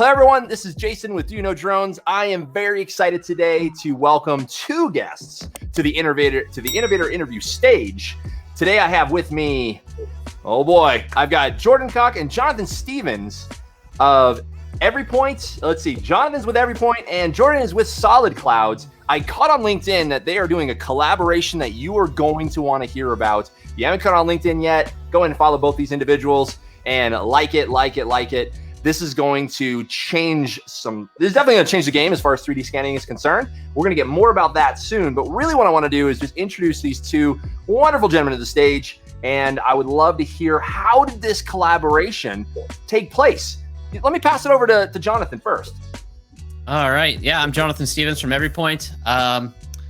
Hello, everyone. This is Jason with Do You Know Drones. I am very excited today to welcome two guests to the Innovator interview stage. Today, I have with me, oh boy, I've got Jordan Koch and Jonathan Stevens of EveryPoint. Let's see, Jonathan's with EveryPoint and Jordan is with Solid Clouds. I caught on LinkedIn that they are doing a collaboration that you are going to want to hear about. If you haven't caught on LinkedIn yet, go ahead and follow both these individuals and like it. This is going to change this is definitely going to change the game as far as 3D scanning is concerned. We're going to get more about that soon, but really what I want to do is just introduce these two wonderful gentlemen to the stage, and I would love to hear, how did this collaboration take place? Let me pass it over to Jonathan first. All right. Yeah, I'm Jonathan Stevens from EveryPoint.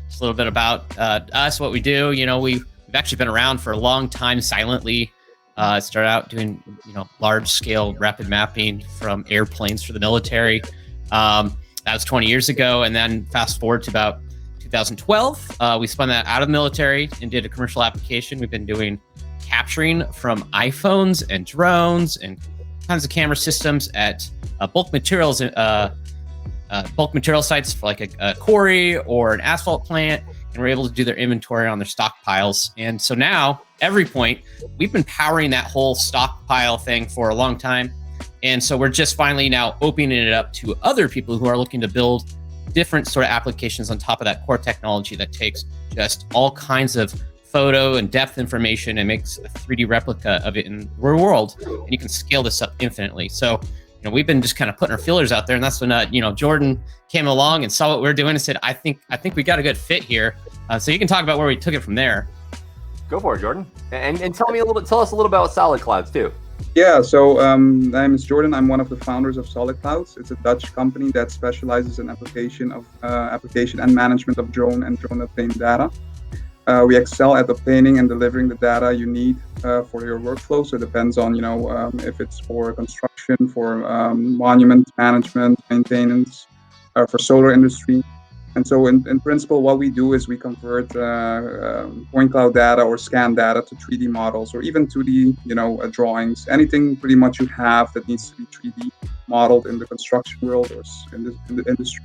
Just a little bit about us, what we do. You know, we've actually been around for a long time silently. Started out doing, large-scale rapid mapping from airplanes for the military. That was 20 years ago, and then fast forward to about 2012, we spun that out of the military and did a commercial application. We've been doing capturing from iPhones and drones and kinds of camera systems at bulk material sites for like a quarry or an asphalt plant, and we're able to do their inventory on their stockpiles. And so now, EveryPoint, we've been powering that whole stockpile thing for a long time. And so we're just finally now opening it up to other people who are looking to build different sort of applications on top of that core technology that takes just all kinds of photo and depth information and makes a 3D replica of it in the real world. And you can scale this up infinitely. So, we've been just kind of putting our feelers out there, and that's when Jordan came along and saw what we were doing and said, I think we got a good fit here. So you can talk about where we took it from there. Go for it, Jordan, and tell us a little about Solid Clouds too. Yeah, so my name is Jordan. I'm one of the founders of Solid Clouds. It's a Dutch company that specializes in application and management of drone and drone obtained data. We excel at obtaining and delivering the data you need for your workflow. So it depends on, if it's for construction, for monument management, maintenance, for solar industry. And so in principle, what we do is we convert point cloud data or scan data to 3D models, or even 2D, drawings, anything pretty much you have that needs to be 3D modeled in the construction world or in the industry.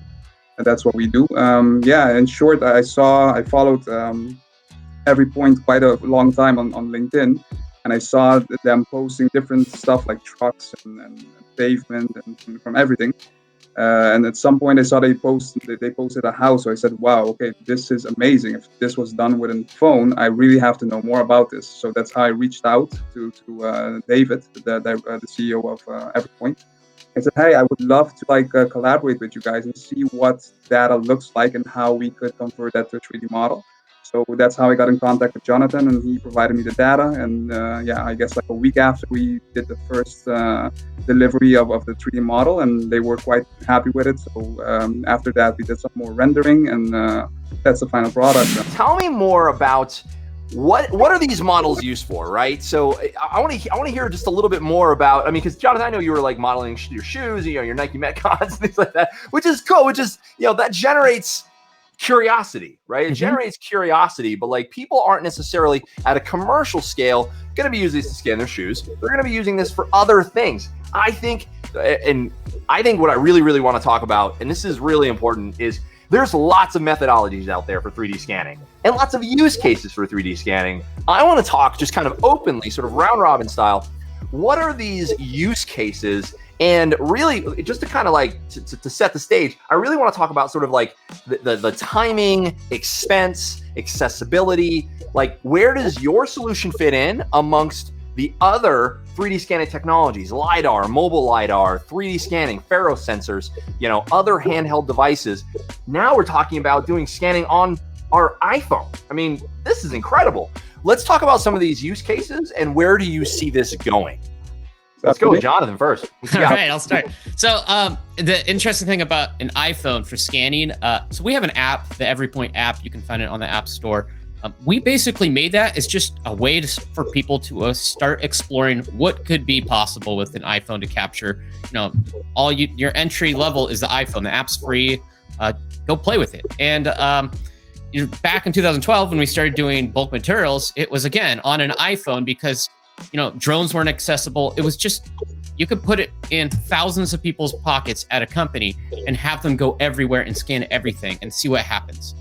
And that's what we do. In short, I followed EveryPoint quite a long time on LinkedIn, and I saw them posting different stuff like trucks and pavement and from everything. And at some point I saw they posted a house. So I said, wow, okay, this is amazing. If this was done with a phone, I really have to know more about this. So that's how I reached out to David, the CEO of EveryPoint. I said, hey, I would love to collaborate with you guys and see what data looks like and how we could convert that to a 3D model. So that's how I got in contact with Jonathan, and he provided me the data. And I guess like a week after we did the first delivery of the 3D model, and they were quite happy with it. So after that, we did some more rendering, and that's the final product. Tell me more about what are these models used for, right? So I want to hear just a little bit more about. Because Jonathan, I know you were like modeling your shoes, your Nike Metcons, things like that, which is cool. Which is that generates curiosity, right? It generates curiosity, but like people aren't necessarily at a commercial scale going to be using this to scan their shoes. They're going to be using this for other things. I think what I really, really want to talk about, and this is really important, is there's lots of methodologies out there for 3D scanning and lots of use cases for 3D scanning. I want to talk just kind of openly, sort of round robin style. What are these use cases? And really, just to kind of to set the stage, I really want to talk about sort of like the timing, expense, accessibility. Like, where does your solution fit in amongst the other 3D scanning technologies? LiDAR, mobile LiDAR, 3D scanning, ferrosensors, other handheld devices. Now we're talking about doing scanning on our iPhone. This is incredible. Let's talk about some of these use cases and where do you see this going? Let's go with Jonathan first. All right, I'll start. So the interesting thing about an iPhone for scanning, so we have an app, the EveryPoint app. You can find it on the App Store. We basically made that as just a way for people to start exploring what could be possible with an iPhone to capture. Your entry level is the iPhone. The app's free. Go play with it. And back in 2012, when we started doing bulk materials, it was again on an iPhone because drones weren't accessible. It was just You could put it in thousands of people's pockets at a company and have them go everywhere and scan everything and see what happens.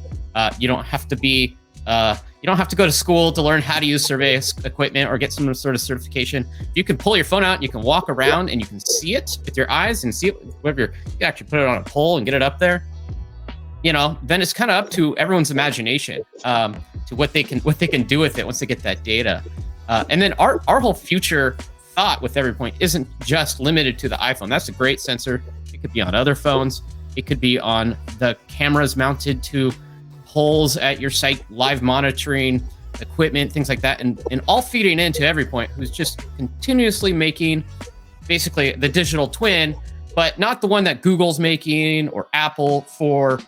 You don't have to be you don't have to go to school to learn how to use survey equipment or get some sort of certification. You can pull your phone out, and you can walk around and you can see it with your eyes and see it. Whatever you can actually put it on a pole and get it up there. Then it's kind of up to everyone's imagination to what they can do with it once they get that data. And then our whole future thought with EveryPoint isn't just limited to the iPhone. That's a great sensor. It could be on other phones. It could be on the cameras mounted to poles at your site, live monitoring equipment, things like that, and all feeding into EveryPoint, who's just continuously making basically the digital twin, but not the one that Google's making or Apple for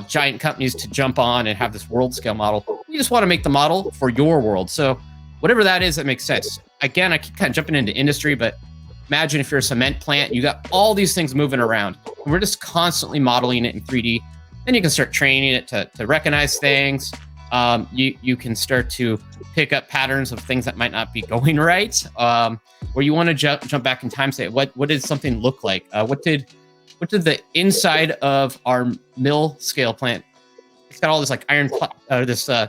giant companies to jump on and have this world scale model. We just want to make the model for your world. So whatever that is, that makes sense. Again, I keep kind of jumping into industry, but imagine if you're a cement plant, you got all these things moving around, and we're just constantly modeling it in 3D. Then you can start training it to recognize things. You can start to pick up patterns of things that might not be going right. Or you want to jump back in time, say, what did something look like? What did the inside of our mill scale plant? It's got all this like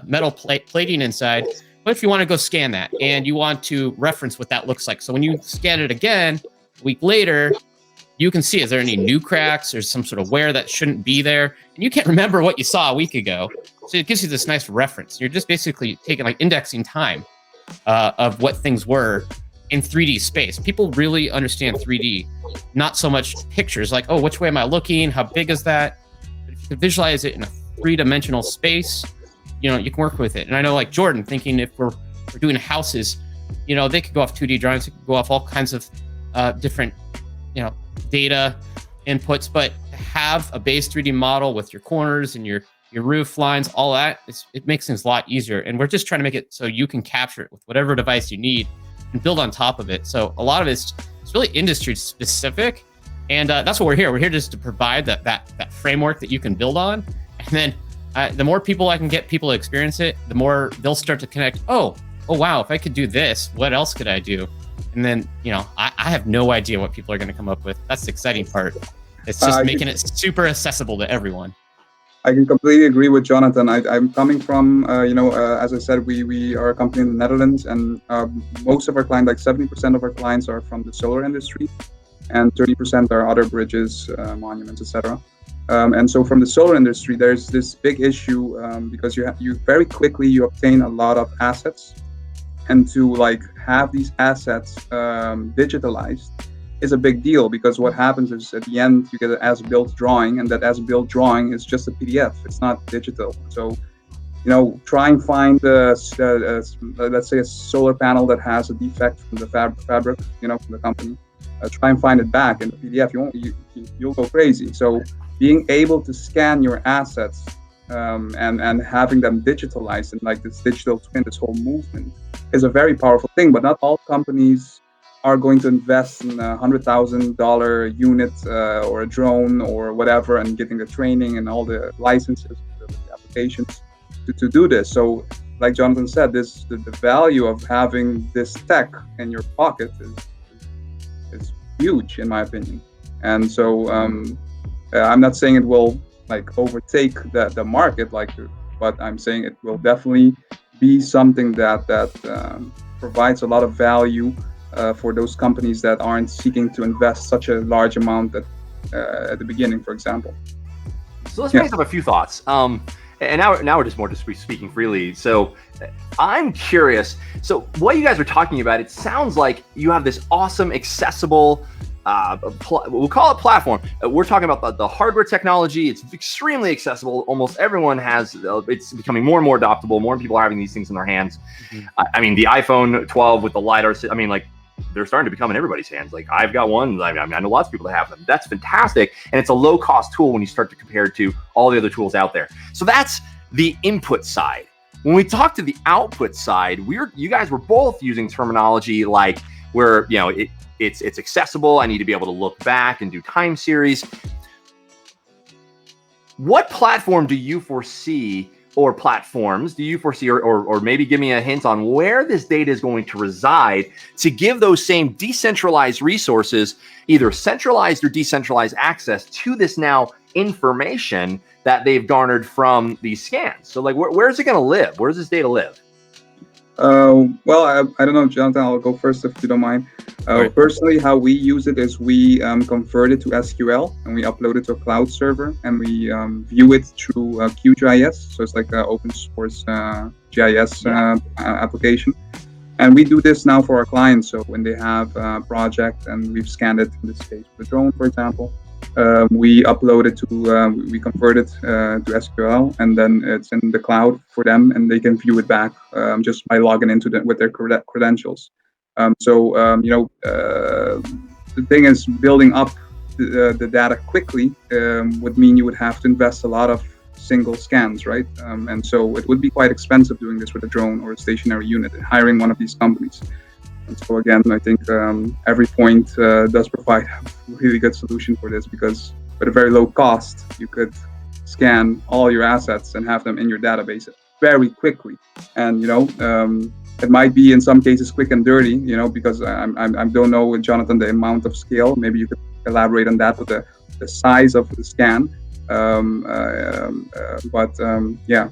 metal plating inside. What if you want to go scan that and you want to reference what that looks like? So when you scan it again a week later, you can see, is there any new cracks or some sort of wear that shouldn't be there? And you can't remember what you saw a week ago. So it gives you this nice reference. You're just basically taking like indexing time of what things were in 3D space. People really understand 3D, not so much pictures like, oh, which way am I looking? How big is that? But if you can visualize it in a 3-dimensional space, you can work with it. And I know like Jordan thinking if we're doing houses, they could go off 2D drawings, they could go off all kinds of different, data inputs, but have a base 3D model with your corners and your roof lines, all that, it makes things a lot easier. And we're just trying to make it so you can capture it with whatever device you need and build on top of it. So a lot of it's really industry specific. And that's what we're here. We're here just to provide that framework that you can build on. And then the more people I can get people to experience it, the more they'll start to connect. Oh, wow, if I could do this, what else could I do? And then, I have no idea what people are going to come up with. That's the exciting part. It's just making it super accessible to everyone. I can completely agree with Jonathan. I'm coming from, as I said, we are a company in the Netherlands, and most of our clients, like 70% of our clients, are from the solar industry, and 30% are other bridges, monuments, etc. And so from the solar industry, there's this big issue because you very quickly you obtain a lot of assets, and to have these assets digitalized is a big deal, because what happens is at the end you get an as-built drawing, and that as-built drawing is just a PDF. It's not digital. So, try and find let's say a solar panel that has a defect from the fabric, from the company. Try and find it back in the PDF. You'll go crazy. So, being able to scan your assets and having them digitalized and this digital twin, this whole movement, is a very powerful thing. But not all companies are going to invest in a $100,000 unit or a drone or whatever, and getting the training and all the licenses, the applications to do this. So, like Jonathan said, the value of having this tech in your pocket is huge, in my opinion. And so I'm not saying it will overtake the market, but I'm saying it will definitely be something that provides a lot of value for those companies that aren't seeking to invest such a large amount at the beginning, for example. So let's bring up a few thoughts. And now we're just more speaking freely. So I'm curious. So what you guys are talking about, it sounds like you have this awesome, accessible, we'll call it platform. We're talking about the hardware technology. It's extremely accessible. Almost everyone has. It's becoming more and more adoptable. More people are having these things in their hands. Mm-hmm. I mean, the iPhone 12 with the LiDAR. I mean, they're starting to become in everybody's hands. I've got one. I know lots of people that have them. That's fantastic, and it's a low-cost tool when you start to compare it to all the other tools out there. So that's the input side. When we talk to the output side, you guys were both using terminology where it's accessible. I need to be able to look back and do time series. What platform do you foresee, or platforms do you foresee, or maybe give me a hint on where this data is going to reside to give those same decentralized resources either centralized or decentralized access to this now information that they've garnered from these scans? So like, where's it going to live? Where does this data live? Well, I don't know, Jonathan, I'll go first if you don't mind. Right. Personally, how we use it is we convert it to SQL and we upload it to a cloud server and we view it through QGIS. So it's like an open source GIS application. And we do this now for our clients. So when they have a project and we've scanned it, in this case, with a drone, for example, we upload it to, we convert it to SQL, and then it's in the cloud for them, and they can view it back just by logging into with their credentials. The thing is, building up the data quickly would mean you would have to invest a lot of single scans, right? And so it would be quite expensive doing this with a drone or a stationary unit, hiring one of these companies. And so again, I think EveryPoint does provide a really good solution for this, because with a very low cost, you could scan all your assets and have them in your database very quickly. And it might be in some cases quick and dirty, because I don't know, Jonathan, the amount of scale. Maybe you could elaborate on that with the size of the scan. Yeah,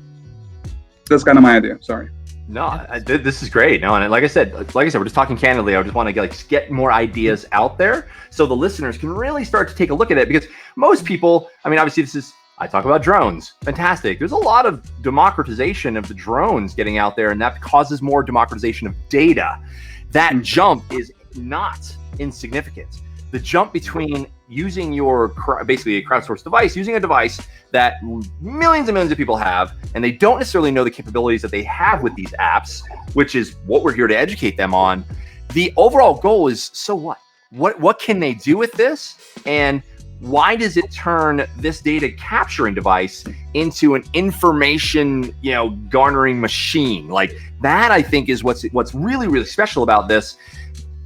that's kind of my idea. Sorry. No, this is great. No, and like I said, we're just talking candidly. I just want to get more ideas out there so the listeners can really start to take a look at it, because most people, I mean, obviously I talk about drones. Fantastic. There's a lot of democratization of the drones getting out there, and that causes more democratization of data. That jump is not insignificant. The jump between using basically a crowdsourced device, using a device that millions and millions of people have, and they don't necessarily know the capabilities that they have with these apps, which is what we're here to educate them on. The overall goal is, so what? What can they do with this? And why does it turn this data capturing device into an information, garnering machine? Like that, I think, is what's really, really special about this.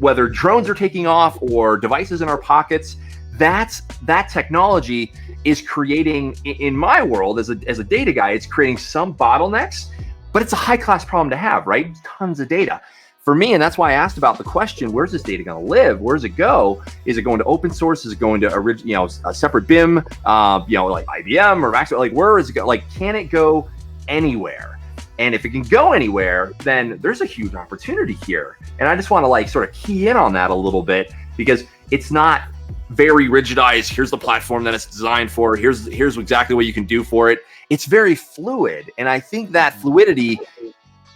Whether drones are taking off or devices in our pockets, that technology is creating, in my world as a data guy, it's creating some bottlenecks, but it's a high class problem to have, right? Tons of data. For me, and that's why I asked about the question, where's this data going to live? Where does it go? Is it going to open source? Is it going to a separate BIM, like IBM or Maxwell? Like, where is it go? Like, can it go anywhere? And if it can go anywhere, then there's a huge opportunity here. And I just want to sort of key in on that a little bit, because it's not very rigidized. Here's the platform that it's designed for. Here's exactly what you can do for it. It's very fluid. And I think that fluidity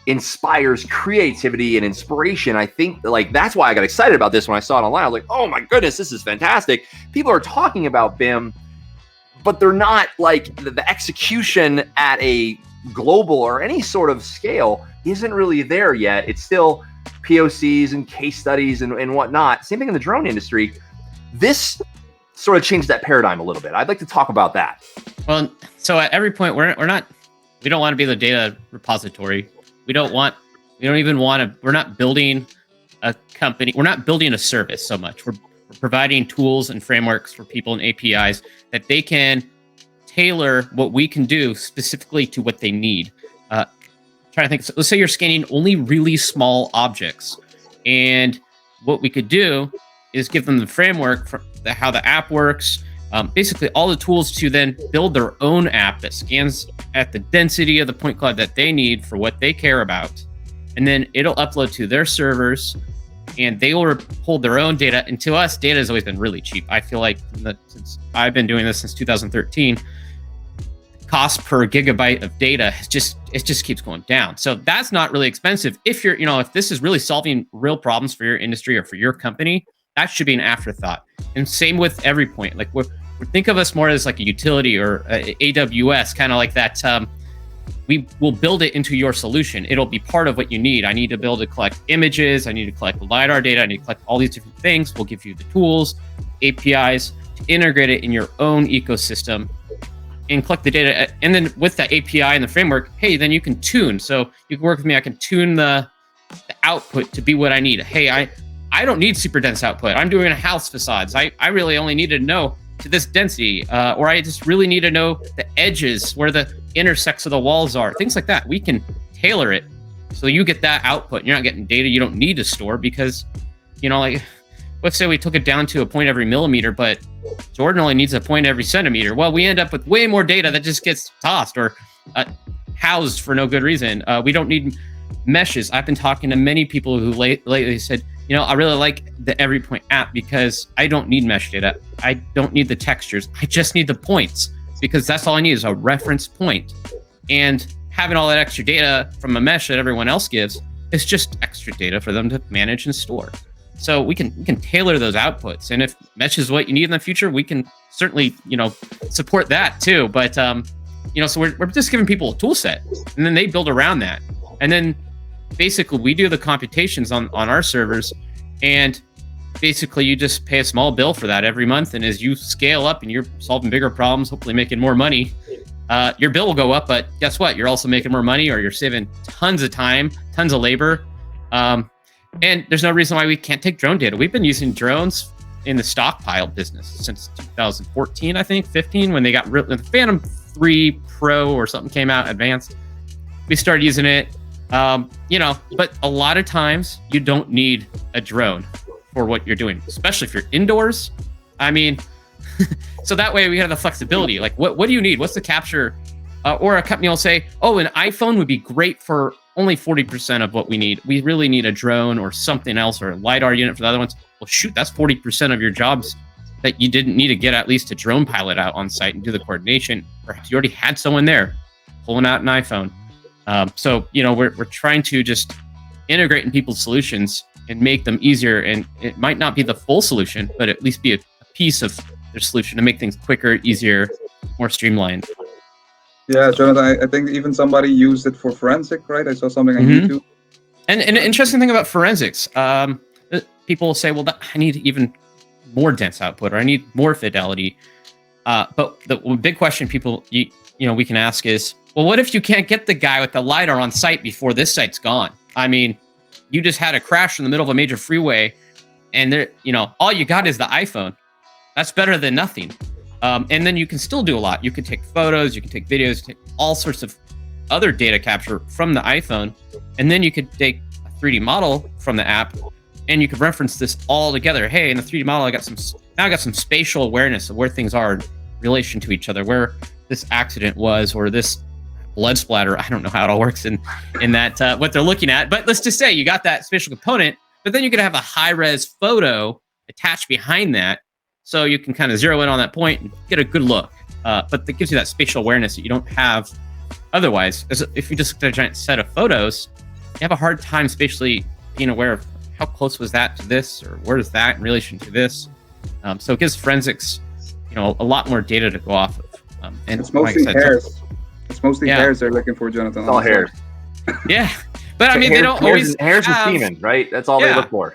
inspires creativity and inspiration. I think that's why I got excited about this when I saw it online. I was like, oh my goodness, this is fantastic. People are talking about BIM, but they're not the execution at a global or any sort of scale isn't really there yet. It's still POCs and case studies and whatnot. Same thing in the drone industry. This sort of changed that paradigm a little bit. I'd like to talk about that. Well, so at EveryPoint, we don't want to be the data repository. We're not building a company. We're not building a service so much. We're providing tools and frameworks for people and APIs that they can tailor what we can do specifically to what they need. Trying to think. So let's say you're scanning only really small objects, and what we could do is give them the framework for how the app works, basically all the tools to then build their own app that scans at the density of the point cloud that they need for what they care about. And then it'll upload to their servers, and they will hold their own data. And to us, data has always been really cheap. I feel like since I've been doing this since 2013, cost per gigabyte of data just keeps going down. So that's not really expensive. If if this is really solving real problems for your industry or for your company, that should be an afterthought. And same with EveryPoint. Like we think of us more as like a utility or AWS, kind of like that. We will build it into your solution. It'll be part of what you need. I need to build to collect images. I need to collect LiDAR data. I need to collect all these different things. We'll give you the tools, APIs to integrate it in your own ecosystem and collect the data. And then with that API and the framework, hey, then you can tune. So you can work with me. I can tune the output to be what I need. Hey, I don't need super dense output. I'm doing a house facades. I really only need to know to this density, or I just really need to know the edges, where the intersects of the walls are, things like that. We can tailor it so you get that output. You're not getting data you don't need to store because, like, let's say we took it down to a point every millimeter, but Jordan only needs a point every centimeter. Well, we end up with way more data that just gets tossed or housed for no good reason. We don't need meshes. I've been talking to many people who lately said, I really like the Every Point app because I don't need mesh data. I don't need the textures. I just need the points, because that's all I need is a reference point. And having all that extra data from a mesh that everyone else gives is just extra data for them to manage and store. So we can tailor those outputs. And if mesh is what you need in the future, we can certainly, support that too. But, so we're just giving people a tool set, and then they build around that. And then basically we do the computations on our servers, and basically you just pay a small bill for that every month. And as you scale up and you're solving bigger problems, hopefully making more money, your bill will go up. But guess what? You're also making more money, or you're saving tons of time, tons of labor. And there's no reason why we can't take drone data. We've been using drones in the stockpile business since 2014, I think, 15, when they got the Phantom 3 Pro or something came out advanced. We started using it. But a lot of times you don't need a drone for what you're doing, especially if you're indoors. I mean, so that way we have the flexibility. Like, what do you need? What's the capture? Or a company will say, oh, an iPhone would be great for only 40% of what we need. We really need a drone or something else, or a LiDAR unit for the other ones. Well, shoot, that's 40% of your jobs that you didn't need to get at least a drone pilot out on site and do the coordination. Perhaps you already had someone there pulling out an iPhone. So, we're trying to just integrate in people's solutions and make them easier. And it might not be the full solution, but at least be a piece of their solution to make things quicker, easier, more streamlined. Yeah, Jonathan, I think even somebody used it for forensic, right? I saw something on YouTube. And an interesting thing about forensics, people will say, well, I need even more dense output, or I need more fidelity. But the big question people, we can ask is, well, what if you can't get the guy with the LiDAR on site before this site's gone? I mean, you just had a crash in the middle of a major freeway, and all you got is the iPhone. That's better than nothing. And then you can still do a lot. You can take photos, you can take videos, take all sorts of other data capture from the iPhone. And then you could take a 3D model from the app, and you could reference this all together. Hey, in the 3D model, I got some spatial awareness of where things are in relation to each other, where this accident was, or this blood splatter. I don't know how it all works in that, what they're looking at. But let's just say you got that spatial component, but then you could have a high-res photo attached behind that, so you can kind of zero in on that point and get a good look. But that gives you that spatial awareness that you don't have otherwise. If you just look at a giant set of photos, you have a hard time spatially being aware of how close was that to this, or where is that in relation to this. So it gives forensics, a lot more data to go off of. And it's mostly hairs. It's mostly hairs they're looking for, Jonathan. It's all hairs. Yeah, but I mean, they don't always hairs and semen, right? That's all they look for.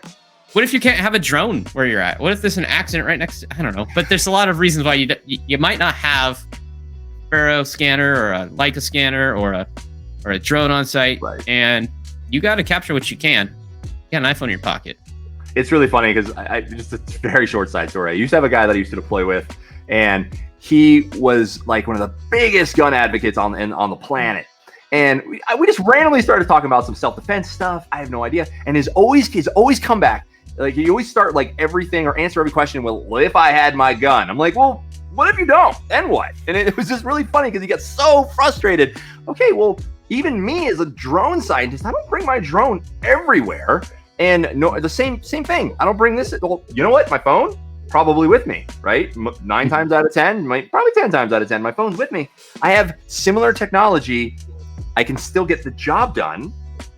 What if you can't have a drone where you're at? What if there's an accident right next to, I don't know. But there's a lot of reasons why you might not have Faro scanner or a Leica scanner or a drone on site, right. And you got to capture what you can. You got an iPhone in your pocket. It's really funny because I just a very short side story. I used to have a guy that I used to deploy with, and he was like one of the biggest gun advocates on the planet. And we just randomly started talking about some self-defense stuff. I have no idea. And he's always come back. Like, he always start like everything or answer every question with, well, if I had my gun. I'm like, well, what if you don't? Then what? And it was just really funny because he got so frustrated. Okay, well, even me as a drone scientist, I don't bring my drone everywhere. And no, the same thing. I don't bring this. Well, you know what? My phone, probably with me, right? 9 times out of 10, probably 10 times out of 10, my phone's with me. I have similar technology. I can still get the job done,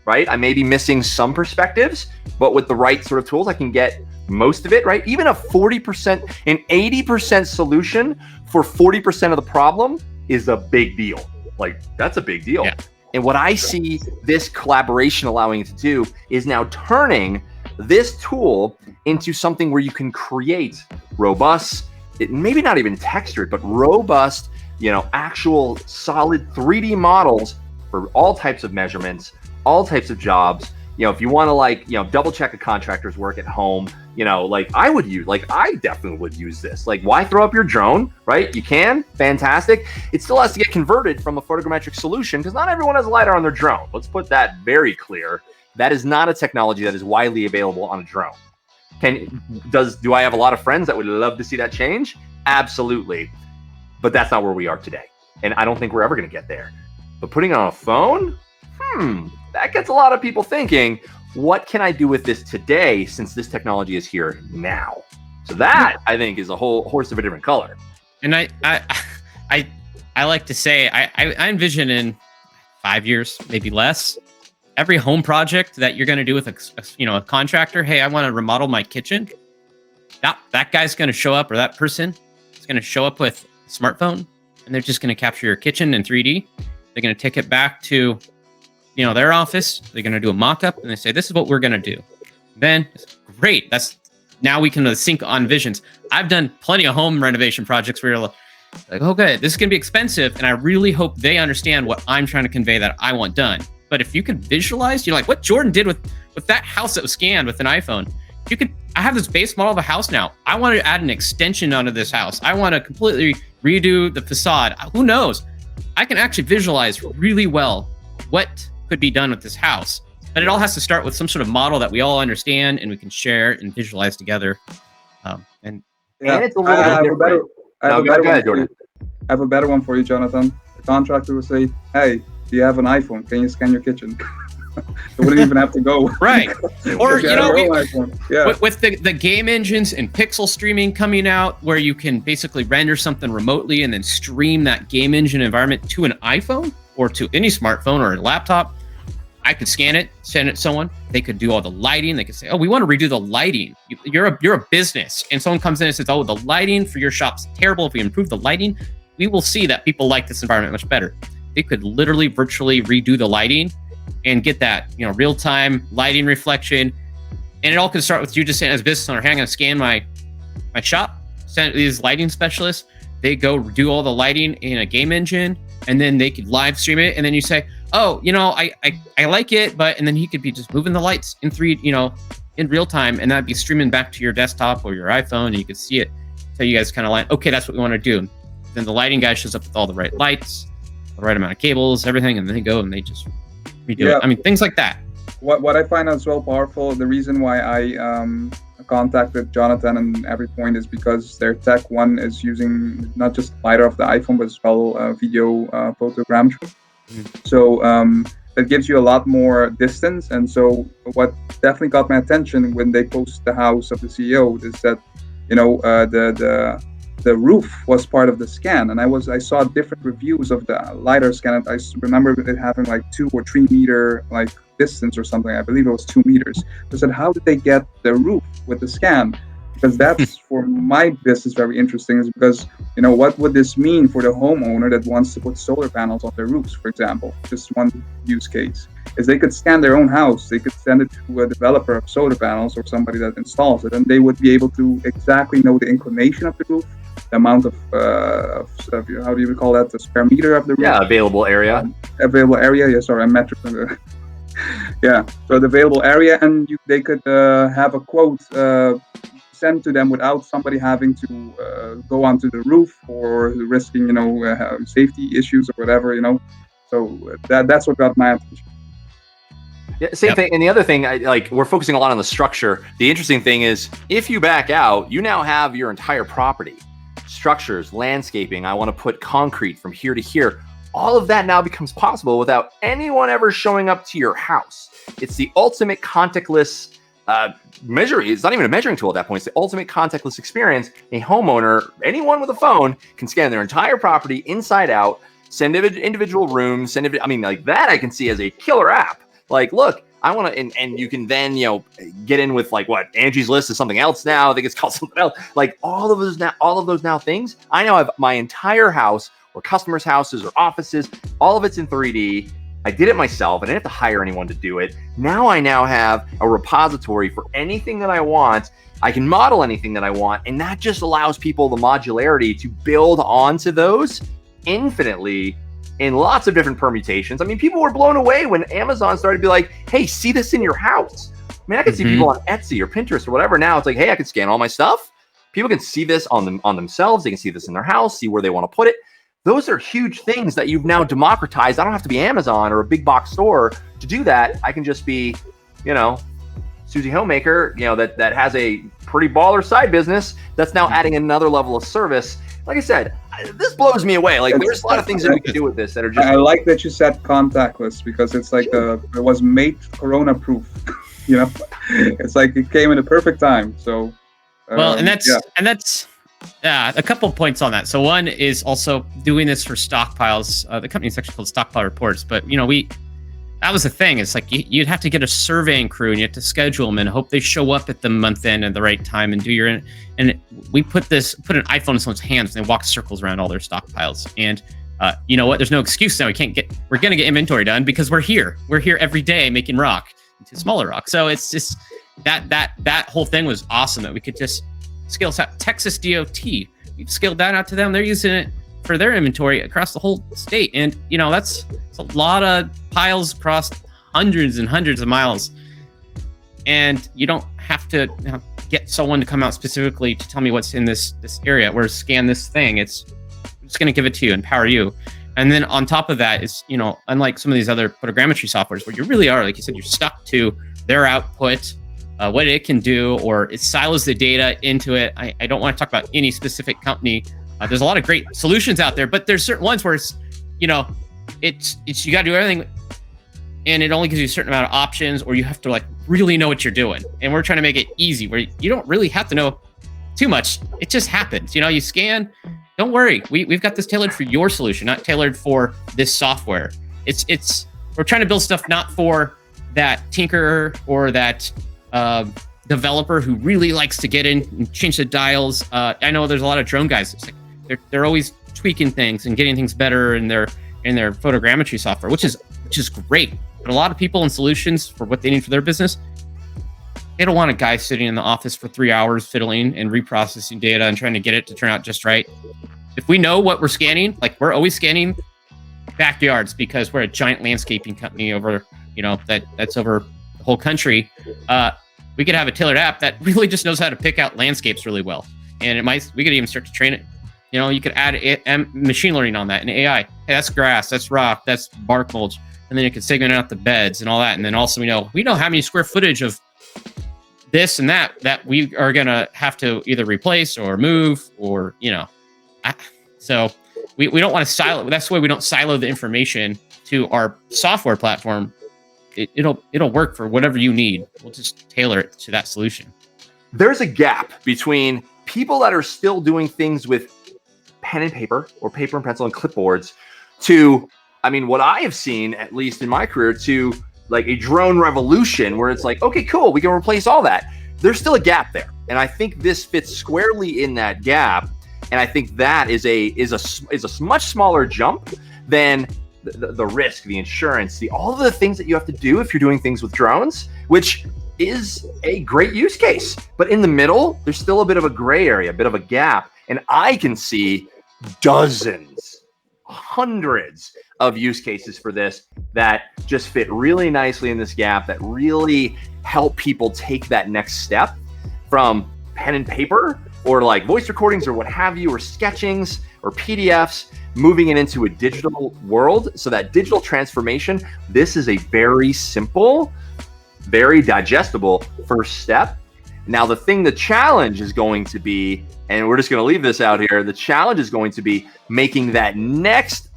right? I may be missing some perspectives, but with the right sort of tools, I can get most of it, right? Even a 40%, an 80% solution for 40% of the problem is a big deal. Like, that's a big deal. Yeah. And what I see this collaboration allowing you to do is now turning this tool into something where you can create robust, maybe not even textured, but robust, actual solid 3D models for all types of measurements, all types of jobs. If you want to double check a contractor's work at home, like I definitely would use this. Like, why throw up your drone, right? You can, fantastic. It still has to get converted from a photogrammetric solution because not everyone has a LiDAR on their drone. Let's put that very clear. That is not a technology that is widely available on a drone. Do I have a lot of friends that would love to see that change? Absolutely. But that's not where we are today. And I don't think we're ever going to get there. But putting it on a phone, that gets a lot of people thinking, what can I do with this today since this technology is here now? So that, I think, is a whole horse of a different color. And I like to say, I envision in 5 years, maybe less, every home project that you're going to do with a contractor, hey, I want to remodel my kitchen. That guy's going to show up, or that person is going to show up with a smartphone, and they're just going to capture your kitchen in 3D. They're going to take it back to their office. They're going to do a mock-up, and they say, this is what we're going to do. Then, great. Now we can sync on visions. I've done plenty of home renovation projects where you're like, okay, this is going to be expensive, and I really hope they understand what I'm trying to convey that I want done. But if you can visualize, you're like, what Jordan did with that house that was scanned with an iPhone, I have this base model of a house now. I want to add an extension onto this house. I want to completely redo the facade. Who knows? I can actually visualize really well what could be done with this house. But it all has to start with some sort of model that we all understand and we can share and visualize together. And it's a little bit different. I have a better one for you, Jonathan. The contractor will say, hey, do you have an iPhone? Can you scan your kitchen? It wouldn't even have to go. Right. Or, with the game engines and pixel streaming coming out where you can basically render something remotely and then stream that game engine environment to an iPhone or to any smartphone or a laptop, I could scan it, send it to someone. They could do all the lighting. They could say, oh, we want to redo the lighting. You're a business. And someone comes in and says, oh, the lighting for your shop's terrible. If we improve the lighting, we will see that people like this environment much better. They could literally virtually redo the lighting and get that, real-time lighting reflection. And it all could start with you just saying as a business owner, hey, I'm going to scan my shop, send these lighting specialists. They go do all the lighting in a game engine, and then they could live stream it. And then you say, oh, I like it, and then he could be just moving the lights in in real time, and that'd be streaming back to your desktop or your iPhone, and you could see it. So you guys kind of like, okay, that's what we want to do. Then the lighting guy shows up with all the right lights, the right amount of cables, everything, and then they go and they just redo it. I mean, things like that. What I find as well powerful, the reason why I contacted Jonathan and EveryPoint is because their tech one is using not just the LiDAR of the iPhone, but as well video photogrammetry. So that gives you a lot more distance. And so what definitely got my attention when they post the house of the CEO is that, the roof was part of the scan. And I saw different reviews of the LiDAR scan. And I remember it having like 2 or 3 meter distance or something. I believe it was 2 meters. I said, how did they get the roof with the scan? Because that's for my business very interesting, is because, what would this mean for the homeowner that wants to put solar panels on their roofs, for example? Just one use case is they could scan their own house. They could send it to a developer of solar panels or somebody that installs it, and they would be able to exactly know the inclination of the roof, the amount of how do you call that, the square meter of the roof? Yeah, available area. I'm metric. Yeah, so the available area, and they could have a quote sent to them without somebody having to go onto the roof or risking, safety issues or whatever, So that's what got my attention. Yeah, same thing. And the other thing, we're focusing a lot on the structure. The interesting thing is, if you back out, you now have your entire property, structures, landscaping. I want to put concrete from here to here. All of that now becomes possible without anyone ever showing up to your house. It's the ultimate contactless measuring. It's not even a measuring tool at that point. It's the ultimate contactless experience. A homeowner, anyone with a phone, can scan their entire property inside out, send individual rooms, that I can see as a killer app. Like, look, I want to, and you can then, get in with Angie's List is something else now. I think it's called something else. All of those now things. I now have my entire house, or customers' houses or offices, all of it's in 3D. I did it myself. I didn't have to hire anyone to do it. Now I have a repository for anything that I want. I can model anything that I want. And that just allows people the modularity to build onto those infinitely in lots of different permutations. I mean, people were blown away when Amazon started to be like, hey, see this in your house. mean, I can see people on Etsy or Pinterest or whatever. Now it's like, hey, I can scan all my stuff. People can see this on themselves. They can see this in their house, see where they want to put it. Those are huge things that you've now democratized. I don't have to be Amazon or a big box store to do that. I can just be, Susie Homemaker, that has a pretty baller side business that's now adding another level of service. Like I said, this blows me away. Like, there's a lot of things that we can do with this that are just. I like that you said contactless, because it's like it was made Corona proof. It's like it came in a perfect time. So. Well, and that's a couple of points on that. So one is also doing this for stockpiles. The company's actually called Stockpile Reports, but that was the thing. It's like you'd have to get a surveying crew and you have to schedule them and hope they show up at the month end at the right time and do and we put an iPhone in someone's hands and they walk circles around all their stockpiles. And you know what? There's no excuse now. We're going to get inventory done because we're here. We're here every day making rock into smaller rock. So it's just that whole thing was awesome that we could just scale this out. Texas DOT, we've scaled that out to them. They're using it for their inventory across the whole state. And, that's a lot of piles across hundreds and hundreds of miles. And you don't have to get someone to come out specifically to tell me what's in this area or scan this thing. It's just going to give it to you and power you. And then on top of that is, unlike some of these other photogrammetry softwares where you really are, like you said, you're stuck to their output, what it can do, or it silos the data into it. I don't want to talk about any specific company. There's a lot of great solutions out there, but there's certain ones where it's you got to do everything, and it only gives you a certain amount of options, or you have to really know what you're doing. And we're trying to make it easy where you don't really have to know too much. It just happens. You scan. Don't worry. We've got this tailored for your solution, not tailored for this software. We're trying to build stuff not for that tinkerer or that developer who really likes to get in and change the dials. I know there's a lot of drone guys. It's like they're always tweaking things and getting things better in their photogrammetry software, which is great. But a lot of people and solutions for what they need for their business, they don't want a guy sitting in the office for 3 hours fiddling and reprocessing data and trying to get it to turn out just right. If we know what we're scanning, we're always scanning backyards because we're a giant landscaping company over, that's over the whole country. We could have a tailored app that really just knows how to pick out landscapes really well. And we could even start to train it. You could add machine learning on that and AI. Hey, that's grass, that's rock, that's bark mulch. And then it could segment out the beds and all that. And then also we know how many square footage of this and that we are going to have to either replace or move or, so we don't want to silo. That's why we don't silo the information to our software platform. It'll work for whatever you need. We'll just tailor it to that solution. There's a gap between people that are still doing things with pen and paper or paper and pencil and clipboards to, what I have seen, at least in my career, to a drone revolution where it's like, okay, cool, we can replace all that. There's still a gap there. And I think this fits squarely in that gap. And I think that is a much smaller jump than the risk, the insurance, all of the things that you have to do if you're doing things with drones, which is a great use case. But in the middle, there's still a bit of a gray area, a bit of a gap. And I can see dozens, hundreds of use cases for this that just fit really nicely in this gap, that really help people take that next step from pen and paper or voice recordings or what have you, or sketchings or PDFs, moving it into a digital world. So that digital transformation, this is a very simple, very digestible first step. Now, the challenge is going to be, and we're just going to leave this out here, the challenge is going to be making that next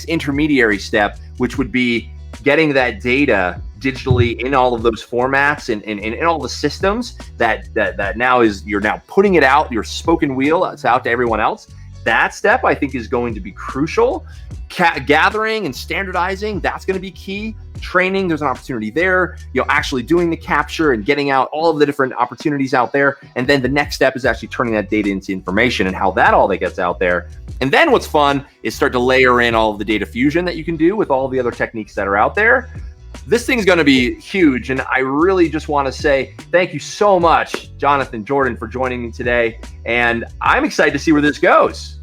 intermediary step, which would be getting that data digitally in all of those formats and in all the systems that now you're now putting it out, your spoken wheel, it's out to everyone else. That step, I think, is going to be crucial. Gathering and standardizing, that's going to be key. Training, there's an opportunity there. Actually doing the capture and getting out all of the different opportunities out there. And then the next step is actually turning that data into information and how that all that gets out there. And then what's fun is start to layer in all of the data fusion that you can do with all the other techniques that are out there. This thing's going to be huge. And I really just want to say thank you so much, Jonathan, Jordan, for joining me today. And I'm excited to see where this goes.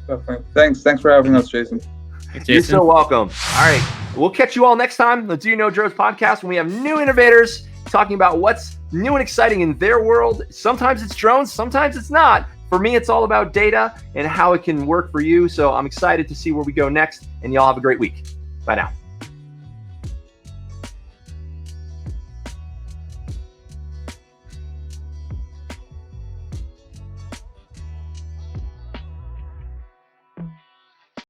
Perfect. Thanks for having us, Jason. Thanks, Jason. You're so welcome. All right. We'll catch you all next time. The Do You Know Drones podcast when we have new innovators talking about what's new and exciting in their world. Sometimes it's drones, sometimes it's not. For me, it's all about data and how it can work for you. So I'm excited to see where we go next, and y'all have a great week. Bye now.